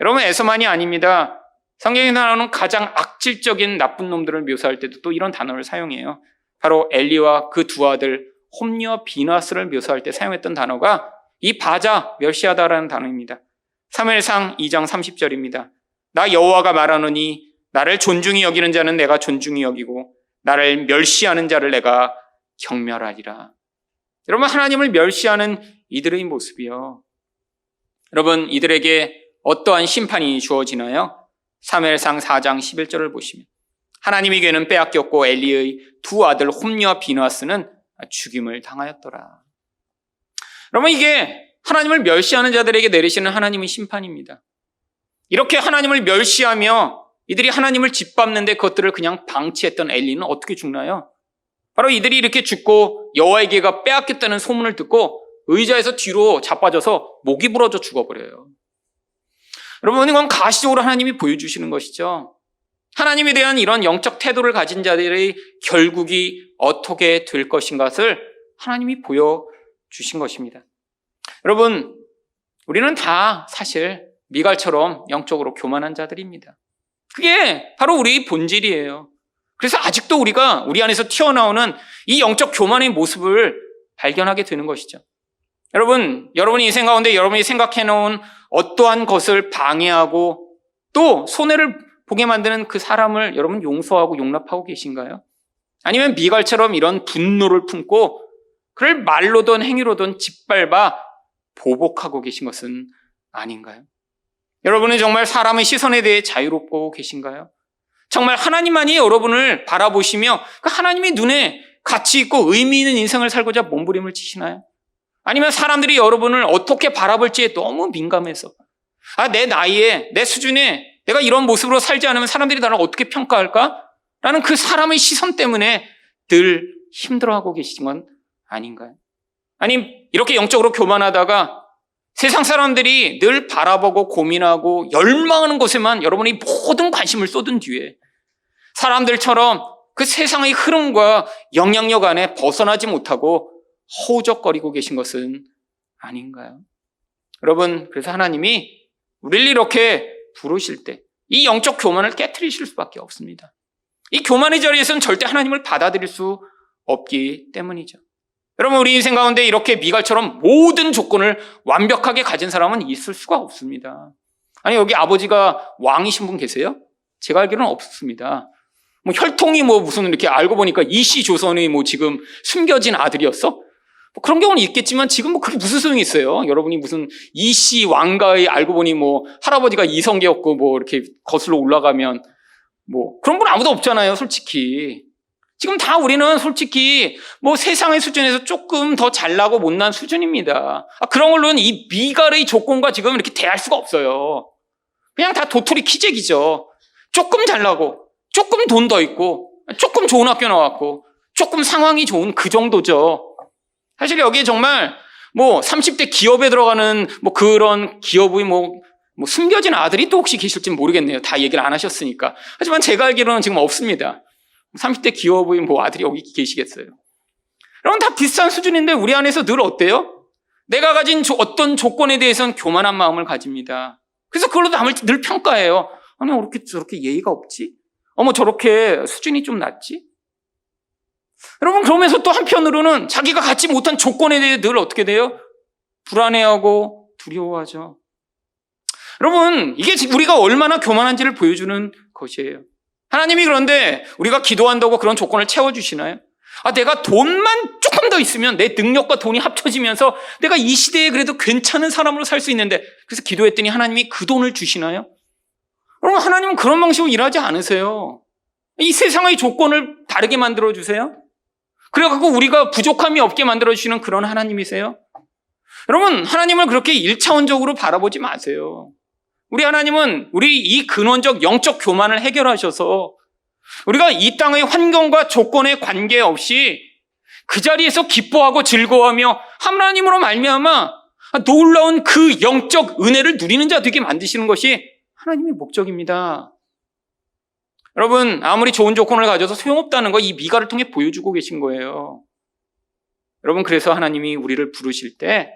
여러분, 에서만이 아닙니다. 성경에 나오는 가장 악질적인 나쁜 놈들을 묘사할 때도 또 이런 단어를 사용해요. 바로 엘리와 그 두 아들 홈리와 비나스를 묘사할 때 사용했던 단어가 이 바자, 멸시하다라는 단어입니다. 사무엘상 2장 30절입니다. 나 여호와가 말하노니 나를 존중히 여기는 자는 내가 존중히 여기고 나를 멸시하는 자를 내가 경멸하리라. 여러분, 하나님을 멸시하는 이들의 모습이요. 여러분, 이들에게 어떠한 심판이 주어지나요? 사무엘상 4장 11절을 보시면 하나님의 괴는 빼앗겼고 엘리의 두 아들 홈리와 비느하스는 죽임을 당하였더라. 여러분, 이게 하나님을 멸시하는 자들에게 내리시는 하나님의 심판입니다. 이렇게 하나님을 멸시하며 이들이 하나님을 짓밟는데 그것들을 그냥 방치했던 엘리는 어떻게 죽나요? 바로 이들이 이렇게 죽고 여호와의 괴가 빼앗겼다는 소문을 듣고 의자에서 뒤로 자빠져서 목이 부러져 죽어버려요. 여러분, 이건 가시적으로 하나님이 보여주시는 것이죠. 하나님에 대한 이런 영적 태도를 가진 자들의 결국이 어떻게 될 것인가를 하나님이 보여주신 것입니다. 여러분, 우리는 다 사실 미갈처럼 영적으로 교만한 자들입니다. 그게 바로 우리의 본질이에요. 그래서 아직도 우리가 우리 안에서 튀어나오는 이 영적 교만의 모습을 발견하게 되는 것이죠. 여러분의 인생 가운데 여러분이 생각해놓은 어떠한 것을 방해하고 또 손해를 보게 만드는 그 사람을 여러분 용서하고 용납하고 계신가요? 아니면 미갈처럼 이런 분노를 품고 그를 말로든 행위로든 짓밟아 보복하고 계신 것은 아닌가요? 여러분은 정말 사람의 시선에 대해 자유롭고 계신가요? 정말 하나님만이 여러분을 바라보시며 그 하나님의 눈에 가치 있고 의미 있는 인생을 살고자 몸부림을 치시나요? 아니면 사람들이 여러분을 어떻게 바라볼지에 너무 민감해서 내 나이에 내 수준에 내가 이런 모습으로 살지 않으면 사람들이 나를 어떻게 평가할까? 라는 그 사람의 시선 때문에 늘 힘들어하고 계신 건 아닌가요? 아니, 이렇게 영적으로 교만하다가 세상 사람들이 늘 바라보고 고민하고 열망하는 것에만 여러분이 모든 관심을 쏟은 뒤에 사람들처럼 그 세상의 흐름과 영향력 안에 벗어나지 못하고 허우적거리고 계신 것은 아닌가요? 여러분, 그래서 하나님이 우리를 이렇게 부르실 때 이 영적 교만을 깨트리실 수밖에 없습니다. 이 교만의 자리에서는 절대 하나님을 받아들일 수 없기 때문이죠. 여러분, 우리 인생 가운데 이렇게 미갈처럼 모든 조건을 완벽하게 가진 사람은 있을 수가 없습니다. 아니, 여기 아버지가 왕이신 분 계세요? 제가 알기로는 없습니다. 혈통이 무슨 이렇게 알고 보니까 이씨 조선의 지금 숨겨진 아들이었어? 그런 경우는 있겠지만 지금 그게 무슨 소용이 있어요? 여러분이 무슨 이씨 왕가의 알고 보니 할아버지가 이성계였고 이렇게 거슬러 올라가면 그런 분 아무도 없잖아요, 솔직히. 지금 다 우리는 솔직히 세상의 수준에서 조금 더 잘나고 못난 수준입니다. 그런 걸로는 이 미갈의 조건과 지금 이렇게 대할 수가 없어요. 그냥 다 도토리 키재기죠. 조금 잘나고, 조금 돈 더 있고, 조금 좋은 학교 나왔고, 조금 상황이 좋은 그 정도죠. 사실 여기에 정말 30대 기업에 들어가는 그런 기업의 숨겨진 아들이 또 혹시 계실지 모르겠네요. 다 얘기를 안 하셨으니까. 하지만 제가 알기로는 지금 없습니다. 30대 기업의 아들이 여기 계시겠어요. 여러분, 다 비슷한 수준인데 우리 안에서 늘 어때요? 내가 가진 어떤 조건에 대해서는 교만한 마음을 가집니다. 그래서 그걸로 남을 늘 평가해요. 아니, 어떻게 저렇게 예의가 없지? 저렇게 수준이 좀 낮지? 여러분, 그러면서 또 한편으로는 자기가 갖지 못한 조건에 대해 늘 어떻게 돼요? 불안해하고 두려워하죠. 여러분, 이게 우리가 얼마나 교만한지를 보여주는 것이에요. 하나님이 그런데 우리가 기도한다고 그런 조건을 채워주시나요? 내가 돈만 조금 더 있으면 내 능력과 돈이 합쳐지면서 내가 이 시대에 그래도 괜찮은 사람으로 살 수 있는데, 그래서 기도했더니 하나님이 그 돈을 주시나요? 여러분, 하나님은 그런 방식으로 일하지 않으세요. 이 세상의 조건을 다르게 만들어주세요. 그래갖고 우리가 부족함이 없게 만들어주시는 그런 하나님이세요. 여러분, 하나님을 그렇게 1차원적으로 바라보지 마세요. 우리 하나님은 우리 이 근원적 영적 교만을 해결하셔서 우리가 이 땅의 환경과 조건에 관계없이 그 자리에서 기뻐하고 즐거워하며 하나님으로 말미암아 놀라운 그 영적 은혜를 누리는 자 되게 만드시는 것이 하나님의 목적입니다. 여러분, 아무리 좋은 조건을 가져서 소용없다는 거 이 미갈을 통해 보여주고 계신 거예요. 여러분, 그래서 하나님이 우리를 부르실 때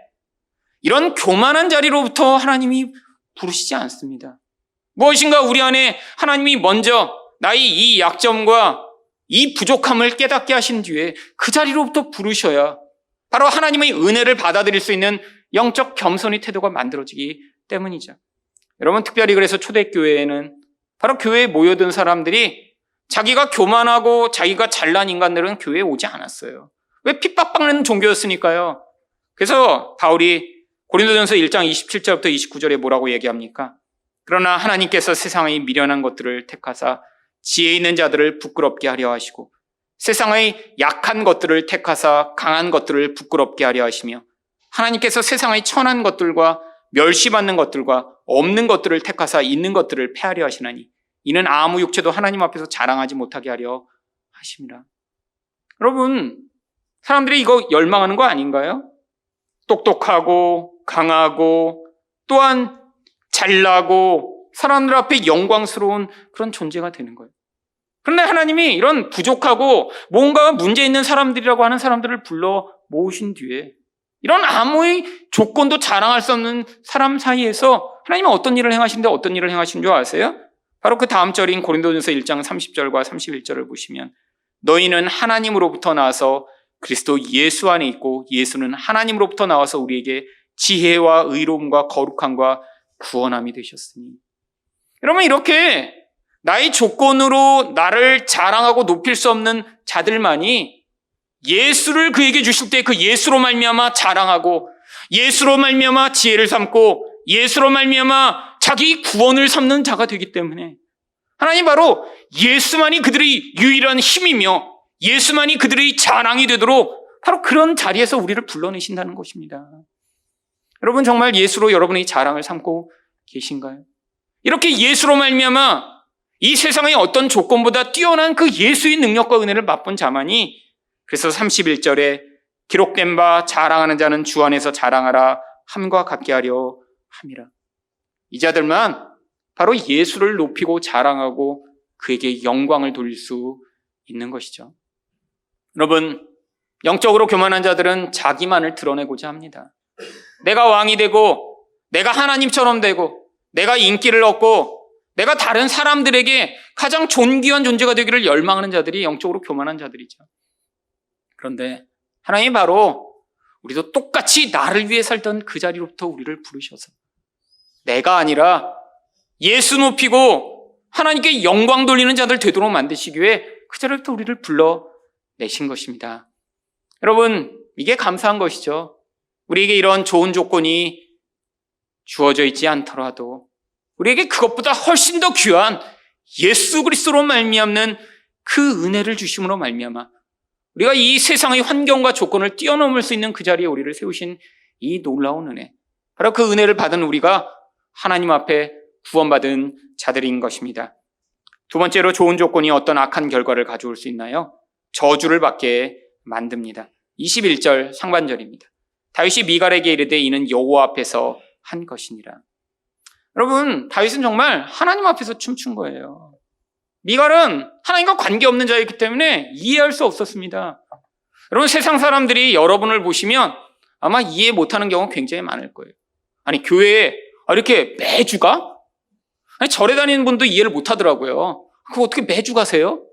이런 교만한 자리로부터 하나님이 부르시지 않습니다. 무엇인가 우리 안에 하나님이 먼저 나의 이 약점과 이 부족함을 깨닫게 하신 뒤에 그 자리로부터 부르셔야 바로 하나님의 은혜를 받아들일 수 있는 영적 겸손의 태도가 만들어지기 때문이죠. 여러분, 특별히 그래서 초대교회에는 바로 교회에 모여든 사람들이 자기가 교만하고 자기가 잘난 인간들은 교회에 오지 않았어요. 왜? 핍박받는 종교였으니까요. 그래서 바울이 고린도전서 1장 27절부터 29절에 뭐라고 얘기합니까? 그러나 하나님께서 세상의 미련한 것들을 택하사 지혜 있는 자들을 부끄럽게 하려 하시고 세상의 약한 것들을 택하사 강한 것들을 부끄럽게 하려 하시며 하나님께서 세상의 천한 것들과 멸시받는 것들과 없는 것들을 택하사 있는 것들을 패하려 하시나니 이는 아무 육체도 하나님 앞에서 자랑하지 못하게 하려 하심이라. 여러분, 사람들이 이거 열망하는 거 아닌가요? 똑똑하고 강하고 또한 잘나고 사람들 앞에 영광스러운 그런 존재가 되는 거예요. 그런데 하나님이 이런 부족하고 뭔가 문제 있는 사람들이라고 하는 사람들을 불러 모으신 뒤에 이런 아무의 조건도 자랑할 수 없는 사람 사이에서 하나님은 어떤 일을 행하시는데 어떤 일을 행하신 줄 아세요? 바로 그 다음 절인 고린도전서 1장 30절과 31절을 보시면 너희는 하나님으로부터 나와서 그리스도 예수 안에 있고 예수는 하나님으로부터 나와서 우리에게 지혜와 의로움과 거룩함과 구원함이 되셨으니. 여러분, 이렇게 나의 조건으로 나를 자랑하고 높일 수 없는 자들만이 예수를 그에게 주실 때 그 예수로 말미암아 자랑하고 예수로 말미암아 지혜를 삼고 예수로 말미암아 자기 구원을 삼는 자가 되기 때문에 하나님 바로 예수만이 그들의 유일한 힘이며 예수만이 그들의 자랑이 되도록 바로 그런 자리에서 우리를 불러내신다는 것입니다. 여러분, 정말 예수로 여러분의 자랑을 삼고 계신가요? 이렇게 예수로 말미암아 이 세상의 어떤 조건보다 뛰어난 그 예수의 능력과 은혜를 맛본 자만이 그래서 31절에 기록된 바 자랑하는 자는 주 안에서 자랑하라 함과 같게 하려 함이라. 이 자들만 바로 예수를 높이고 자랑하고 그에게 영광을 돌릴 수 있는 것이죠. 여러분, 영적으로 교만한 자들은 자기만을 드러내고자 합니다. 내가 왕이 되고 내가 하나님처럼 되고 내가 인기를 얻고 내가 다른 사람들에게 가장 존귀한 존재가 되기를 열망하는 자들이 영적으로 교만한 자들이죠. 그런데 하나님이 바로 우리도 똑같이 나를 위해 살던 그 자리로부터 우리를 부르셔서 내가 아니라 예수 높이고 하나님께 영광 돌리는 자들 되도록 만드시기 위해 그 자리로부터 우리를 불러내신 것입니다. 여러분, 이게 감사한 것이죠. 우리에게 이런 좋은 조건이 주어져 있지 않더라도 우리에게 그것보다 훨씬 더 귀한 예수 그리스도로 말미암는 그 은혜를 주심으로 말미암아 우리가 이 세상의 환경과 조건을 뛰어넘을 수 있는 그 자리에 우리를 세우신 이 놀라운 은혜, 바로 그 은혜를 받은 우리가 하나님 앞에 구원받은 자들인 것입니다. 두 번째로 좋은 조건이 어떤 악한 결과를 가져올 수 있나요? 저주를 받게 만듭니다. 21절 상반절입니다. 다윗이 미갈에게 이르되 이는 여호와 앞에서 한 것이니라. 여러분, 다윗은 정말 하나님 앞에서 춤춘 거예요. 미갈은 하나님과 관계없는 자였기 때문에 이해할 수 없었습니다. 여러분, 세상 사람들이 여러분을 보시면 아마 이해 못하는 경우가 굉장히 많을 거예요. 아니, 교회에 이렇게 매주 가? 아니, 절에 다니는 분도 이해를 못하더라고요. 그거 어떻게 매주 가세요?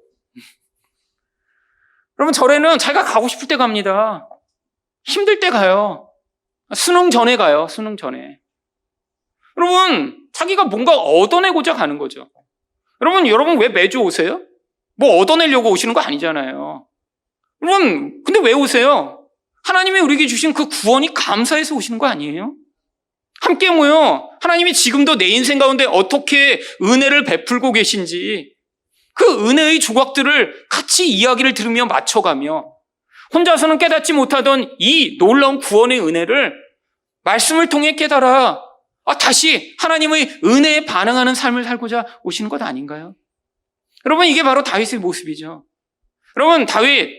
여러분, 절에는 자기가 가고 싶을 때 갑니다. 힘들 때 가요. 수능 전에 가요. 수능 전에. 여러분, 자기가 뭔가 얻어내고자 가는 거죠. 여러분 왜 매주 오세요? 뭐 얻어내려고 오시는 거 아니잖아요. 여러분, 근데 왜 오세요? 하나님이 우리에게 주신 그 구원이 감사해서 오시는 거 아니에요? 함께 모여 하나님이 지금도 내 인생 가운데 어떻게 은혜를 베풀고 계신지 그 은혜의 조각들을 같이 이야기를 들으며 맞춰가며 혼자서는 깨닫지 못하던 이 놀라운 구원의 은혜를 말씀을 통해 깨달아 다시 하나님의 은혜에 반응하는 삶을 살고자 오시는 것 아닌가요? 여러분, 이게 바로 다윗의 모습이죠. 여러분, 다윗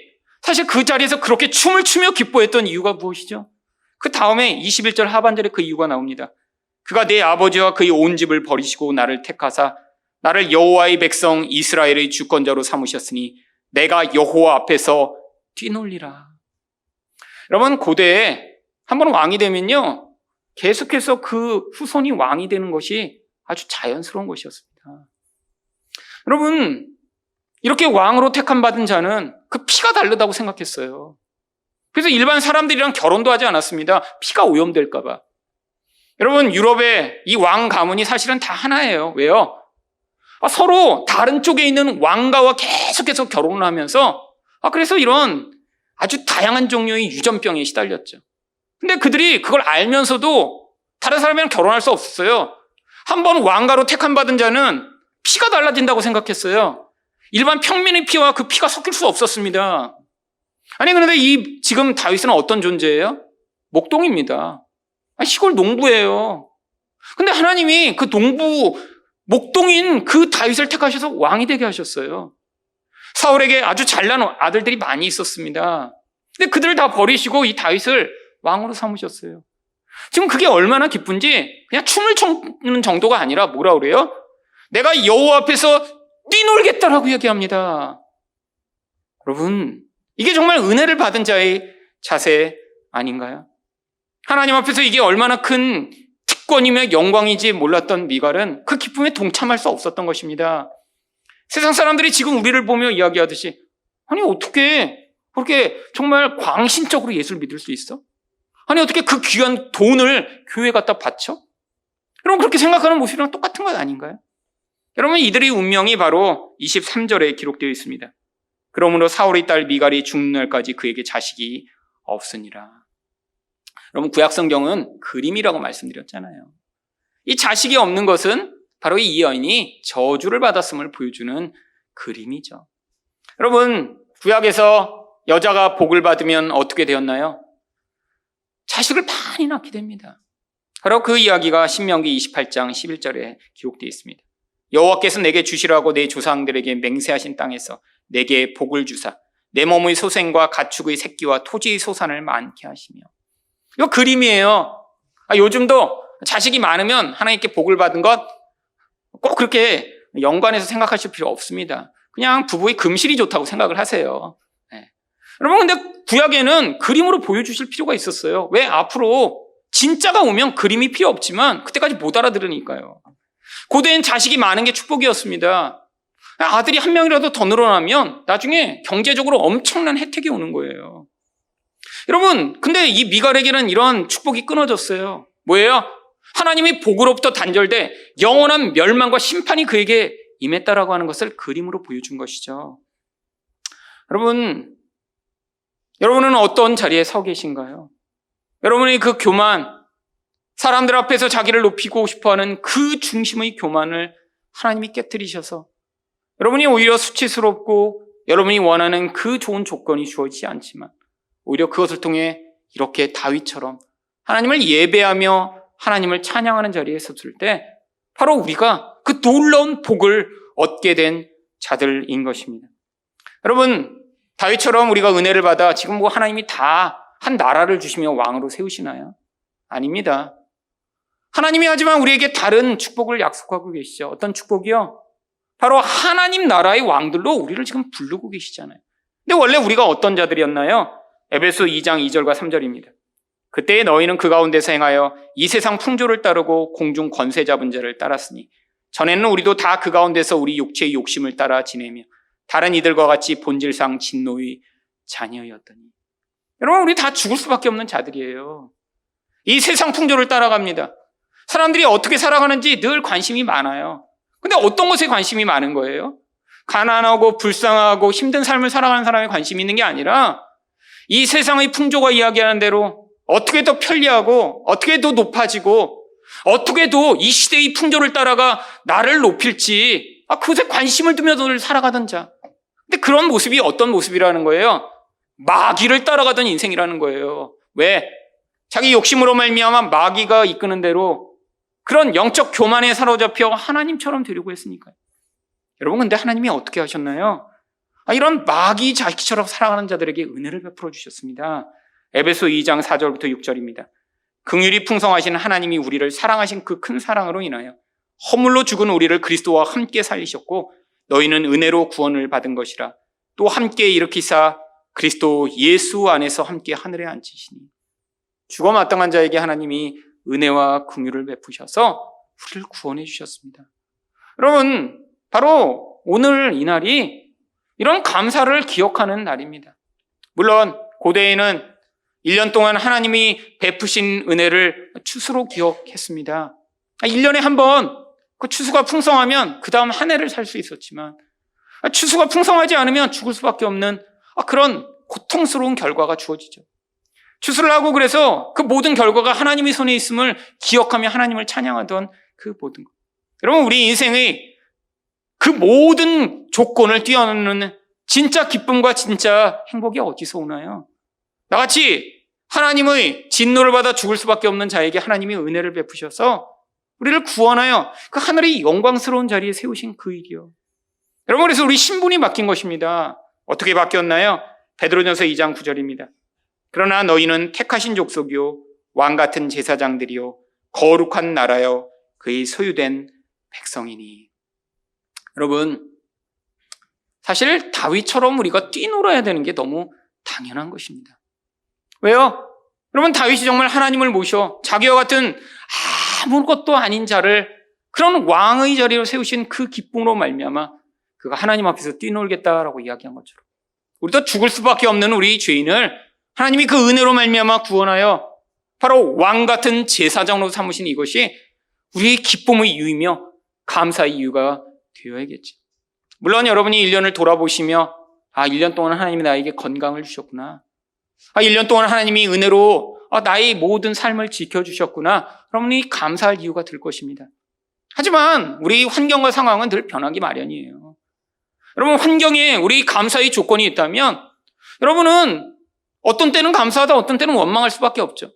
사실 그 자리에서 그렇게 춤을 추며 기뻐했던 이유가 무엇이죠? 그 다음에 21절 하반절에 그 이유가 나옵니다. 그가 내 아버지와 그의 온 집을 버리시고 나를 택하사 나를 여호와의 백성 이스라엘의 주권자로 삼으셨으니 내가 여호와 앞에서 뛰놀리라. 여러분, 고대에 한 번 왕이 되면요 계속해서 그 후손이 왕이 되는 것이 아주 자연스러운 것이었습니다. 여러분, 이렇게 왕으로 택함받은 자는 그 피가 다르다고 생각했어요. 그래서 일반 사람들이랑 결혼도 하지 않았습니다. 피가 오염될까 봐. 여러분, 유럽의 이 왕 가문이 사실은 다 하나예요. 왜요? 서로 다른 쪽에 있는 왕가와 계속해서 결혼을 하면서 그래서 이런 아주 다양한 종류의 유전병에 시달렸죠. 근데 그들이 그걸 알면서도 다른 사람이랑 결혼할 수 없었어요. 한번 왕가로 택함받은 자는 피가 달라진다고 생각했어요. 일반 평민의 피와 그 피가 섞일 수 없었습니다. 아니, 그런데 지금 다윗은 어떤 존재예요? 목동입니다. 시골 농부예요. 근데 하나님이 그 농부, 목동인 그 다윗을 택하셔서 왕이 되게 하셨어요. 사울에게 아주 잘난 아들들이 많이 있었습니다. 근데 그들을 다 버리시고 이 다윗을 왕으로 삼으셨어요. 지금 그게 얼마나 기쁜지 그냥 춤을 추는 정도가 아니라 뭐라 그래요? 내가 여호와 앞에서 뛰놀겠다라고 얘기합니다. 여러분, 이게 정말 은혜를 받은 자의 자세 아닌가요? 하나님 앞에서 이게 얼마나 큰 특권이며 영광인지 몰랐던 미갈은 그 기쁨에 동참할 수 없었던 것입니다. 세상 사람들이 지금 우리를 보며 이야기하듯이, 아니 어떻게 그렇게 정말 광신적으로 예수를 믿을 수 있어? 아니 어떻게 그 귀한 돈을 교회에 갖다 바쳐? 여러분, 그렇게 생각하는 모습이랑 똑같은 것 아닌가요? 여러분, 이들의 운명이 바로 23절에 기록되어 있습니다. 그러므로 사울의 딸 미갈이 죽는 날까지 그에게 자식이 없으니라. 여러분, 구약 성경은 그림이라고 말씀드렸잖아요. 이 자식이 없는 것은 바로 이 여인이 저주를 받았음을 보여주는 그림이죠. 여러분, 구약에서 여자가 복을 받으면 어떻게 되었나요? 자식을 많이 낳게 됩니다. 바로 그 이야기가 신명기 28장 11절에 기록되어 있습니다. 여호와께서 내게 주시라고 내 조상들에게 맹세하신 땅에서 내게 복을 주사 내 몸의 소생과 가축의 새끼와 토지의 소산을 많게 하시며. 이거 그림이에요. 요즘도 자식이 많으면 하나님께 복을 받은 것 꼭 그렇게 연관해서 생각하실 필요 없습니다. 그냥 부부의 금실이 좋다고 생각을 하세요. 네. 여러분, 근데 구약에는 그림으로 보여주실 필요가 있었어요. 왜? 앞으로 진짜가 오면 그림이 필요 없지만 그때까지 못 알아들으니까요. 고대엔 자식이 많은 게 축복이었습니다. 아들이 한 명이라도 더 늘어나면 나중에 경제적으로 엄청난 혜택이 오는 거예요. 여러분, 근데 이 미갈에게는 이런 축복이 끊어졌어요. 뭐예요? 하나님이 복으로부터 단절돼 영원한 멸망과 심판이 그에게 임했다라고 하는 것을 그림으로 보여준 것이죠. 여러분은 어떤 자리에 서 계신가요? 여러분의 그 교만, 사람들 앞에서 자기를 높이고 싶어하는 그 중심의 교만을 하나님이 깨뜨리셔서 여러분이 오히려 수치스럽고 여러분이 원하는 그 좋은 조건이 주어지지 않지만 오히려 그것을 통해 이렇게 다윗처럼 하나님을 예배하며 하나님을 찬양하는 자리에 섰을 때 바로 우리가 그 놀라운 복을 얻게 된 자들인 것입니다. 여러분, 다윗처럼 우리가 은혜를 받아 지금 하나님이 다 한 나라를 주시며 왕으로 세우시나요? 아닙니다. 하나님이 하지만 우리에게 다른 축복을 약속하고 계시죠. 어떤 축복이요? 바로 하나님 나라의 왕들로 우리를 지금 부르고 계시잖아요. 근데 원래 우리가 어떤 자들이었나요? 에베소 2장 2절과 3절입니다. 그때에 너희는 그 가운데서 행하여 이 세상 풍조를 따르고 공중 권세 잡은 자를 따랐으니 전에는 우리도 다 그 가운데서 우리 육체의 욕심을 따라 지내며 다른 이들과 같이 본질상 진노의 자녀였더니. 여러분, 우리 다 죽을 수밖에 없는 자들이에요. 이 세상 풍조를 따라갑니다. 사람들이 어떻게 살아가는지 늘 관심이 많아요. 근데 어떤 것에 관심이 많은 거예요? 가난하고 불쌍하고 힘든 삶을 살아가는 사람에 관심이 있는 게 아니라 이 세상의 풍조가 이야기하는 대로 어떻게 더 편리하고 어떻게 더 높아지고 어떻게 더 이 시대의 풍조를 따라가 나를 높일지 그것에 관심을 두며 늘 살아가던 자. 근데 그런 모습이 어떤 모습이라는 거예요? 마귀를 따라가던 인생이라는 거예요. 왜? 자기 욕심으로 말미암아 마귀가 이끄는 대로 그런 영적 교만에 사로잡혀 하나님처럼 되려고 했으니까요. 여러분, 근데 하나님이 어떻게 하셨나요? 이런 마귀 자식처럼 살아가는 자들에게 은혜를 베풀어 주셨습니다. 에베소 2장 4절부터 6절입니다. 긍휼이 풍성하신 하나님이 우리를 사랑하신 그 큰 사랑으로 인하여 허물로 죽은 우리를 그리스도와 함께 살리셨고 너희는 은혜로 구원을 받은 것이라 또 함께 일으키사 그리스도 예수 안에서 함께 하늘에 앉히시니. 죽어 마땅한 자에게 하나님이 은혜와 긍휼을 베푸셔서 우리를 구원해 주셨습니다. 여러분, 바로 오늘 이 날이 이런 감사를 기억하는 날입니다. 물론 고대에는 1년 동안 하나님이 베푸신 은혜를 추수로 기억했습니다. 1년에 한 번 그 추수가 풍성하면 그 다음 한 해를 살 수 있었지만 추수가 풍성하지 않으면 죽을 수밖에 없는 그런 고통스러운 결과가 주어지죠. 추수를 하고 그래서 그 모든 결과가 하나님의 손에 있음을 기억하며 하나님을 찬양하던 그 모든 것. 여러분, 우리 인생의 그 모든 조건을 뛰어넘는 진짜 기쁨과 진짜 행복이 어디서 오나요? 나같이 하나님의 진노를 받아 죽을 수밖에 없는 자에게 하나님이 은혜를 베푸셔서 우리를 구원하여 그 하늘의 영광스러운 자리에 세우신 그 일이요. 여러분, 그래서 우리 신분이 바뀐 것입니다. 어떻게 바뀌었나요? 베드로전서 2장 9절입니다. 그러나 너희는 택하신 족속이요 왕 같은 제사장들이요 거룩한 나라요 그의 소유된 백성이니. 여러분, 사실 다윗처럼 우리가 뛰놀아야 되는 게 너무 당연한 것입니다. 왜요? 여러분, 다윗이 정말 하나님을 모셔 자기와 같은 아무것도 아닌 자를 그런 왕의 자리로 세우신 그 기쁨으로 말미암아 그가 하나님 앞에서 뛰놀겠다라고 이야기한 것처럼 우리도 죽을 수밖에 없는 우리 죄인을 하나님이 그 은혜로 말미암아 구원하여 바로 왕 같은 제사장으로 삼으신 이것이 우리의 기쁨의 이유이며 감사의 이유가 되어야겠지. 물론 여러분이 1년을 돌아보시며 1년 동안 하나님이 나에게 건강을 주셨구나. 1년 동안 하나님이 은혜로 나의 모든 삶을 지켜주셨구나. 여러분이 감사할 이유가 될 것입니다. 하지만 우리 환경과 상황은 늘 변하기 마련이에요. 여러분, 환경에 우리 감사의 조건이 있다면 여러분은 어떤 때는 감사하다, 어떤 때는 원망할 수밖에 없죠.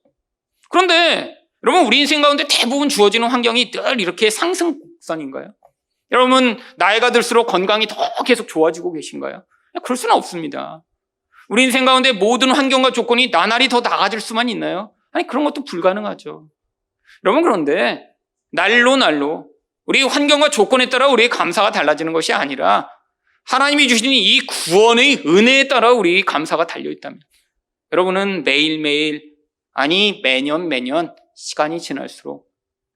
그런데 여러분, 우리 인생 가운데 대부분 주어지는 환경이 늘 이렇게 상승곡선인가요? 여러분, 나이가 들수록 건강이 더 계속 좋아지고 계신가요? 그럴 수는 없습니다. 우리 인생 가운데 모든 환경과 조건이 나날이 더 나아질 수만 있나요? 아니, 그런 것도 불가능하죠. 여러분, 그런데 날로 우리 환경과 조건에 따라 우리의 감사가 달라지는 것이 아니라 하나님이 주신 이 구원의 은혜에 따라 우리 감사가 달려있다면 여러분은 매일매일, 아니 매년 시간이 지날수록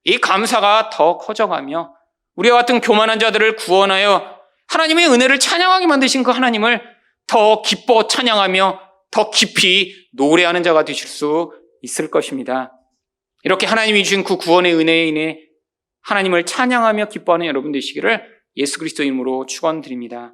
이 감사가 더 커져가며 우리와 같은 교만한 자들을 구원하여 하나님의 은혜를 찬양하게 만드신 그 하나님을 더 기뻐 찬양하며 더 깊이 노래하는 자가 되실 수 있을 것입니다. 이렇게 하나님이 주신 그 구원의 은혜에 인해 하나님을 찬양하며 기뻐하는 여러분 되시기를 예수 그리스도 이름으로 축원드립니다.